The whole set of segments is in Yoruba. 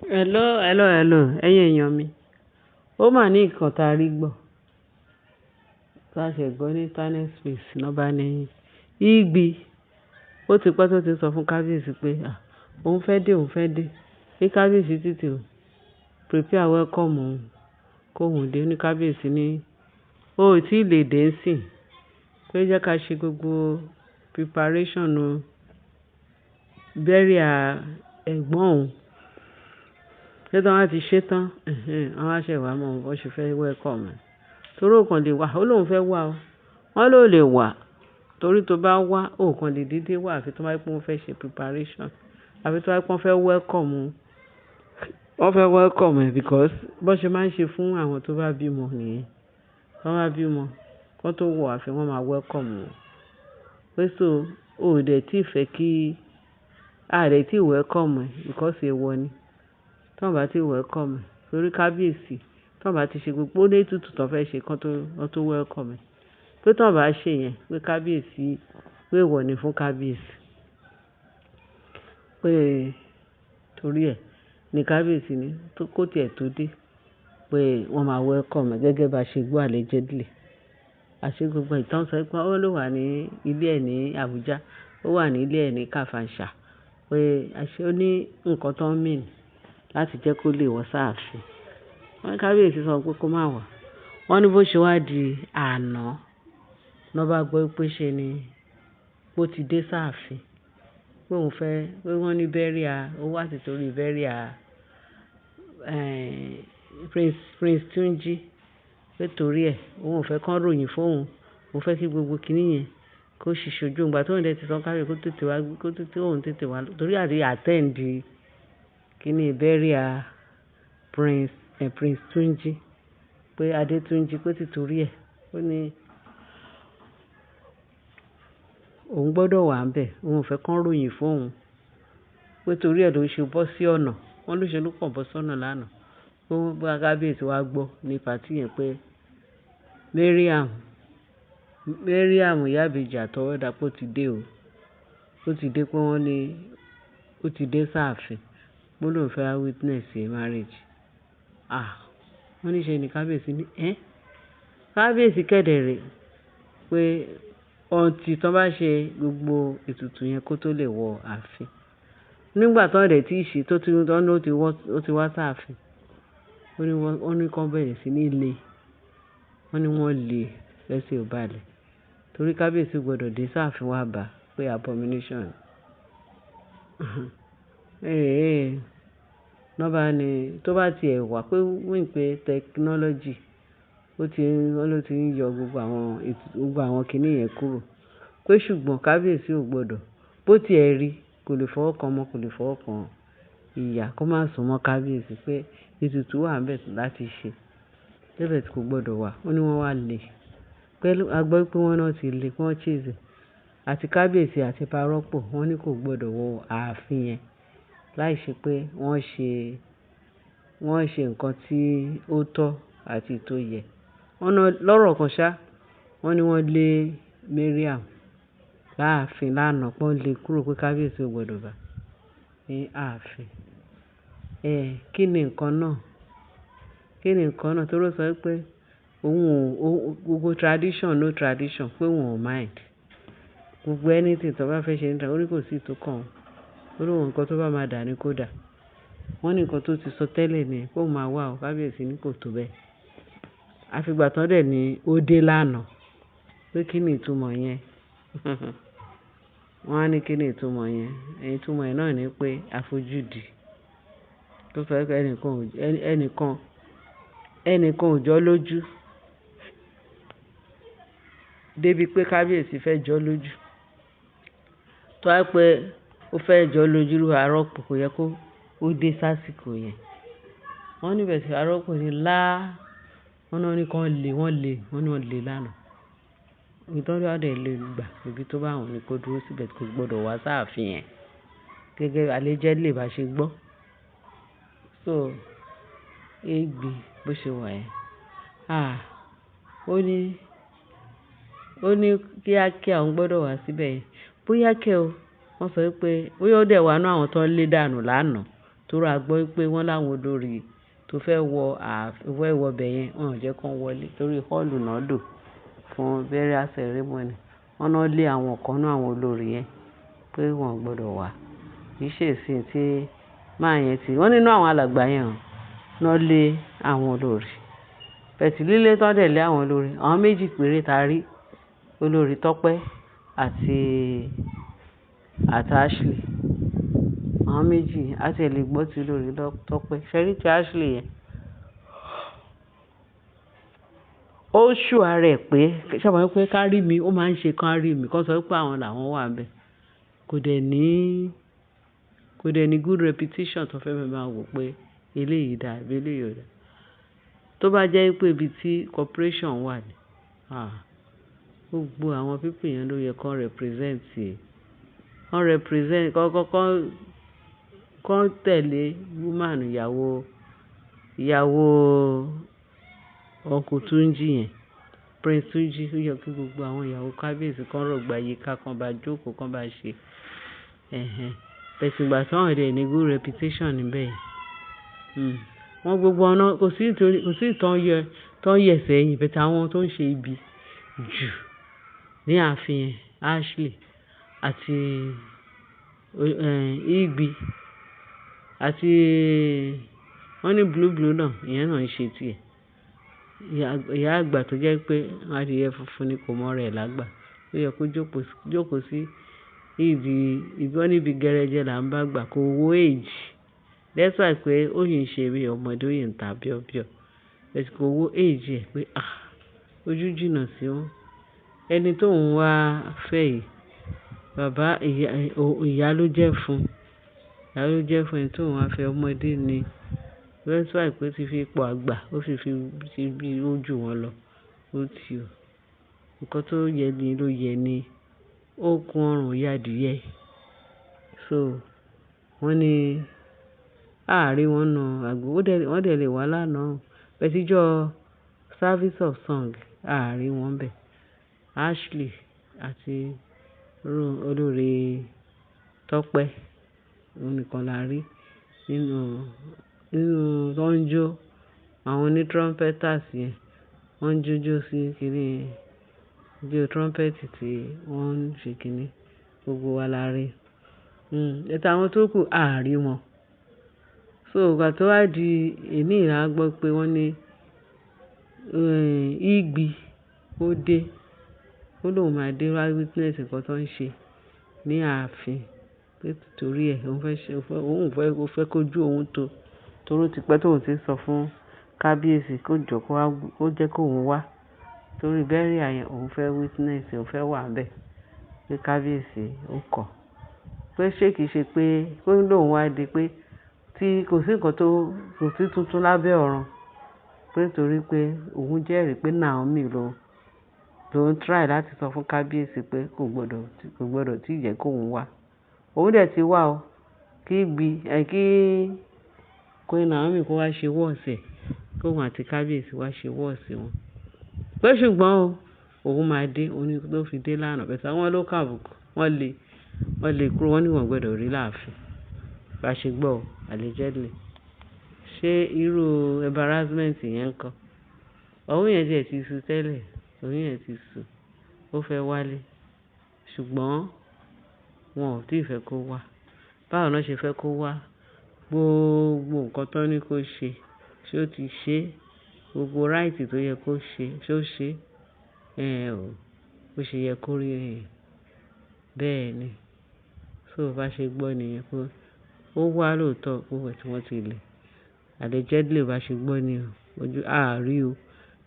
Hello, ẹ̀yin èèyàn mi. Ó mà ní nǹkan tá a rí gbọ́. Tá a ṣẹ̀ gbọ́ ní internet space náà bá ní Igbi. Ó ti pẹ́ tó ti sọ fún kábíyèsí pé òun fẹ́ dé. Ní kábíyèsí títí o prepare welcome òun kóhun dé. Ní kábíyèsí ní o ò tí ì lè dé nsìn. Pé jẹ́ ká ṣe gbogbo preparation burial ẹ̀gbọ́n òun. Ṣé tí wọ́n á ti ṣe tán, wọ́n á ṣẹ̀ wá mọ̀ bó ṣe fẹ́ welcome ẹ̀. Torí ó kàn lè wá, ó lóun fẹ́ wá o. Wọ́n ló lè wá torí tó bá wá, ó kàn lè dídé wá àfi tó bá pé wọ́n fẹ́ ṣe preparation. Àfi tó bá pé wọ́n fẹ́ welcome ẹ̀ because bó ṣe máa ń ṣe fún àwọn tó bá bímọ nìyẹn. Wọ́n bá bímọ, kó tó wọ̀ àfi wọ́n máa welcome wọn. Pé so o ò dẹ̀ tí ì fẹ́ kí a dẹ̀ tí ì welcome ẹ̀ because èèwọ̀ ni. Tí wọ́n bá ti welcome ẹ̀ torí kábíyèsí, tí wọ́n bá ti ṣe gbogbo ó ní ètùtù tó fẹ́ ṣe kó tó welcome ẹ̀. Pé tí wọ́n bá ṣe yẹn, pé kábíyèsí, pé èèwọ̀ ni fún kábíyèsí. Pé torí ẹ̀ ní kábíyèsí ni kó tiẹ̀ tó dé pé wọ́n máa welcome ẹ̀ gẹ́gẹ́ bá ṣe gbọ́ allegedly. Àṣé gbogbo ìtàn sọ pé ó ló wà ní ilé ẹ̀ ní Abuja, ó wà ní ilé ẹ̀ ní Kafanchan. Pé àṣé ó ní nǹkan tó ń mean láti jẹ́ kó lè wọ sáàfin. Wọ́n ní kábíyèsí sọ pé kó má wá. Wọ́n ní bó ṣe wá di àná lọ́ bá gbọ́ pé ṣe ni bó ti dé sáàfin. Pé òun fẹ́, pé wọ́n ní burial, ó wá sí torí burial Prince Tunji. Pé torí ẹ̀ òun ò fẹ́ kán ròyìn fún òun. Òun fẹ́ kí gbogbo kiní yẹn kó ṣìṣojú. Ìgbà tó ń dẹ̀ ti sọ kábíyèsí kó tètè wá torí àti attend kíní burial Prince Tunji. Pé Adétúnjí pé títorí ẹ̀ ó ní òun gbọ́dọ̀ wà ńbẹ̀. Òun ò fẹ́ kán ròyìn fún òun. Pé torí ẹ̀ ló ṣe bọ́ sí ọ̀nà. Wọ́n ló ṣe ló kàn bọ́ sọ́nà lánàá. Pé bá kábíyèsí wá gbọ́ ní party yẹn pé Mariam ìyá ìbejì àtọwọ́dá pé ó ti dé o. Ó ti dé pé wọ́n ní ó ti dé sáàfin. Pé lóun fẹ́ witness marriage. Wọ́n ní ṣe ni kábíyèsí ní kábíyèsí kẹ̀dẹ̀ rè pé ọ̀ǹtì tó bá ṣe gbogbo ètùtù yẹn kó tó lè wọ ààfin. Nígbà tó ń dẹ̀ tí ì ṣe tó ti wá sáàfin. Wọ́n ní kán bẹ̀rẹ̀ sí ní lé. Wọ́n ní wọ́n lé lẹ́sẹ̀ ò balẹ̀. Torí kábíyèsí gbọ́dọ̀ dé sáàfin wá bá pé abomination. Nọ́bà ni tó bá ti ẹ̀ wá pé wín pé technology wọ́n ló ti ń yọ gbogbo àwọn kiní yẹn kúrò. Pé ṣùgbọ́n kábíyèsí ò gbọ́dọ̀ bó ti ẹ̀ rí kò lè fọwọ́ kan ọmọ, kò lè fọwọ́ kan ìyá kó má sún mọ́ kábíyèsí pé ètùtù wà ńbẹ̀ láti ṣe. Débẹ̀ tí kò gbọ́dọ̀ wá. Ó ní wọ́n wá lé. Pẹ̀lú a gbọ́ pé wọ́n náà ti lé, kí wọ́n chase àti kábíyèsí àti parọ́pọ̀. Wọ́n ní kò gbọ́dọ̀ wọ ààfin yẹn láìṣe pé wọ́n ṣe nǹkan tí ó tọ́ àti tó yẹ. Wọ́n lọ́rọ̀ kan ṣá, wọ́n ní wọ́n lé Mariam láàfin lánàá pé wọ́n lé kúrò pé kábíyèsí ò gbọ́dọ̀ bá ní ààfin. Kí ni nǹkan náà? Torí ó sọ pé gbogbo tradition no tradition pé òun ò mind. Gbogbo anything tó bá fẹ́ ṣe níta, ó ní kò sí tó kàn án. Ó lóun nǹkan tó bá máa dà ní kó dà. Wọ́n ní nǹkan tó ti sọ tẹ́lẹ̀ ni pé òun máa wá o. Kábíyèsí ní kò tó bẹ́ẹ̀. Àfìgbà tán dẹ̀ ni ó dé lánàá. Pé kí ni ìtumọ̀ yẹn? Wọ́n á ní kí ni ìtumọ̀ yẹn? Ìtumọ̀ ẹ̀ náà ni pé àfojúdi. Tó sọ pé ẹnìkan ò jọ́ lójú. Débi pé kábíyèsí fẹ́ jọ́ lójú. Tó wá pé ó fẹ́ jọ́ lójú arọ́pò kò yẹ kó dé sásìkò yẹn. Wọ́n níbẹ̀ sí arọ́pò ní wọ́n náà ní kán lé, wọ́n ní wọ́n lé lánàá. Nítorí wọ́n dẹ̀ lè gbà ibi tó bá wọn ní kó dúró síbẹ̀ kò gbọ́dọ̀ wá sáàfin yẹn. Gẹ́gẹ́ allegedly bá ṣe gbọ́. So Igbi bó ṣe wà yẹn. Ó ní kíákíá òun gbọ́dọ̀ wá síbẹ̀ yẹn. Bóyá kẹ́ o, wọ́n sọ pé bóyá ó dẹ̀ wá nú àwọn tó ń lé dànù lánàá torí a gbọ́ pé wọ́n láwọn olórí tó fẹ́ wọ ibẹ̀ yẹn wọn ò jẹ́ kán wọlé torí họ́ọ̀lù náà lò fún burial ceremony. Wọ́n náà lé àwọn kan náà àwọn olórí yẹn pé wọn ò gbọdọ̀ wá. Kì í ṣe ìsìn tí máa yẹn ti wọ́n nínú àwọn alàgbà yẹn náà lé àwọn olórí. Bẹ̀tì lílé tán dẹ̀ lé àwọn olórí. Àwọn méjì péré ta rí olórí Tọ́pẹ́ àti Ashley. Àwọn méjì á ti lè gbọ́ ti olórí Tọ́pẹ́. Ṣẹ́rí ti Ashley yẹn. Ó ṣù ara ẹ̀ pé ṣàbọ̀ pé kárí mi ó máa ń ṣe kárí mi kó sọ pé àwọn làwọn wà ńbẹ̀. Kò dẹ̀ ní good reputation tó fẹ́ máa wò pé eléyìí dà àbí eléyìí ò dà. Tó bá jẹ́ pé ibi tí corporation wà ní, gbogbo àwọn people yẹn ló yẹ kó represent kó tẹ̀lé woman ìyàwó Uncle Túnjí yẹn, Prince Túnjí. Ó yẹ kí gbogbo àwọn ìyàwó kábíyèsí kan rọ̀gbà yíká kan bá jókòó kan bá ṣe. Bẹ̀tì ìgbà tí wọ́n dẹ̀ ní good reputation níbẹ̀ yẹn. Wọ́n gbogbo ọ̀nà kò sí ìtàn yẹ̀ sẹ́yìn bẹ̀tì àwọn tó ń ṣe ibi jù ní ààfin Ashley àti Igbi àti wọ́n ní blue náà ìyẹn náà ń ṣe tiẹ̀. Ìyá àgbà tó jẹ́ pé adìyẹ funfun ni kò mọ rẹ̀ lágbà. Ó yẹ kó jókòó sí wọ́n níbi gẹrẹjẹ là ń bá gbà kó wo age. Despite pé ó yìí ń ṣe bí ọmọdé ó yìí ń ta bíọ́bíọ́. Bẹ̀tì kò wo age ẹ̀ pé ojú jìnnà sí wọn. Ẹni tó ń wá fẹ́ yìí, ìyá ló jẹ́ fún. Ìyá ló jẹ́ fún ẹni tó ń wá fẹ́ ọmọdé ni. Despite pé ó ti fi ipò àgbà ó sì fi bí ojú wọn lọ. Ó ti o. Nǹkan tó yẹ ni ló yẹ ni ó kún ọrùn ìyá adìyẹ. So wọ́n ní àárín wọn nà àgbo. Wọ́n dẹ̀ lè wá lánàá. Bẹ̀tì ijọ́ service of song àárín wọn bẹ̀. Ashley àti olórí Tọ́pẹ́ òun nìkan la rí nínú tó ń jó. Àwọn ní trumpeters yẹn wọ́n ń jójó sí kíní ijó trumpet tí wọ́n ń ṣe kíní. Gbogbo wa la rí. Ẹ̀ta àwọn tó kù àárín wọn. So ìgbà tó wá di èní ìlà gbọ́ pé wọ́n ní Igbi ó dé. Ó lóun máa dé wá witness nǹkan tó ń ṣe ní ààfin. Pé torí ẹ̀ òun fẹ́ kójú òun tó. Torí ó ti pẹ́ tóun ti sọ fún kábíyèsí kó jọ kó jẹ́ kó òun wá. Torí burial yẹn òun fẹ́ witness òun fẹ́ wà ńbẹ̀. Pé kábíyèsí ó kọ̀. Pé ṣé kìí ṣe pé kó lóun wá di pé tí kò sí nǹkan tó kò sí tuntun lábẹ́ ọ̀run. Pé torí pé òun jẹ́rìí pé Naomi ló ń try láti sọ fún kábíyèsí pé kò gbọdọ̀ tí jẹ́ kó òun wá. Òun dẹ̀ ti wá o. Kí Queen Naomi kó wá ṣe wọ́ọ̀sì kó òun àti kábíyèsí wá ṣe wọ́ọ̀sì wọn. Pé ṣùgbọ́n òun máa dé òun ló fi dé lánàá. Bẹ̀tì àwọn ló kàbùkù wọ́n lè kúrò wọ́n ní wọ́n gbọdọ̀ rí láàfin. Bá ṣe gbọ́ allegedly. Ṣé irú embarrassment yẹn ńkọ́? Òun yẹn tiẹ̀ ti sú tẹ́lẹ̀. Òun yẹn ti sú. Ó fẹ́ wálé. Ṣùgbọ́n wọn ò tí ì fẹ́ kó wá. Báwo náà ṣe fẹ́ kó wá? Gbogbo nǹkan tó ní kó ṣe ṣé ó ti ṣe? Gbogbo right tó yẹ kó ṣe ṣé ó ṣe? Bó ṣe yẹ kó rí ẹ̀yìn. Bẹ́ẹ̀ ni. So bá ṣe gbọ́ nìyẹn pé ó wá lóòótọ́ gbogbo tí wọ́n ti lè. Allegedly bá ṣe gbọ́ ni ojú àárí o.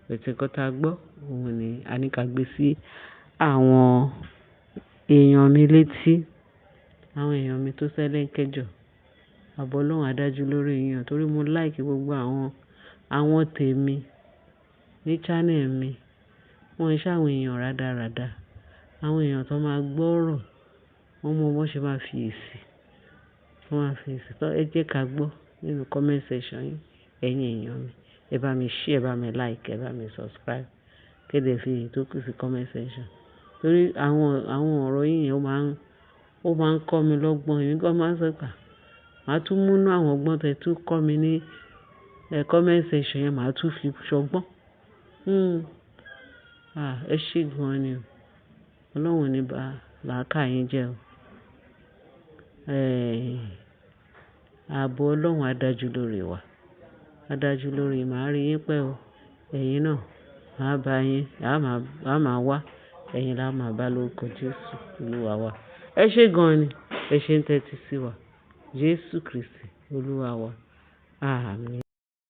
Bẹ̀tì nǹkan tá a gbọ́ òun ni a ní ká gbé sí àwọn èèyàn mi létí. Àwọn èèyàn mi tó sẹ́lẹ̀ńkẹ́jọ. Àbọ̀ Ọlọ́run á dájú lórí yín torí mo like gbogbo àwọn tèmi ní channel mi. Wọ́n ń ṣàwọn èèyàn rádaràda. Àwọn èèyàn tó máa gbọ́rọ̀. Wọ́n mọ bó ṣe máa fi èsì. Tó ẹ jẹ́ ká gbọ́ nínú comment section yín. Ẹ̀yin èèyàn mi. Ẹ bá mi share, ẹ bá mi like, ẹ bá mi subscribe. Kéde fi èyí tó kù sí comment section. Torí àwọn ọ̀rọ̀ yín yẹn ó máa ń kọ́ mi lọ́gbọ́n. Èmi gan máa ń sọ pé Màá tún mú inú àwọn ọgbọ́n tẹ tún kọ́ mi ní comment section yẹn, màá tún fi ṣọgbọ́n. Ẹ ṣé gan ni o. Ọlọ́run ò ní ba làákàyè yín jẹ́ o. Ààbò Ọlọ́run á dájú lórí wa. Á dájú lórí màá rí yín pẹ́ o. Ẹ̀yin náà, màá bá yín, a máa wá. Ẹ̀yin la máa bá lórúkọ Jésù Olúwa wa. Ẹ ṣé gan ni. Ẹ ṣé ń tẹ́tí sí wa. Jésù Kristi Olúwa wa. Àmín.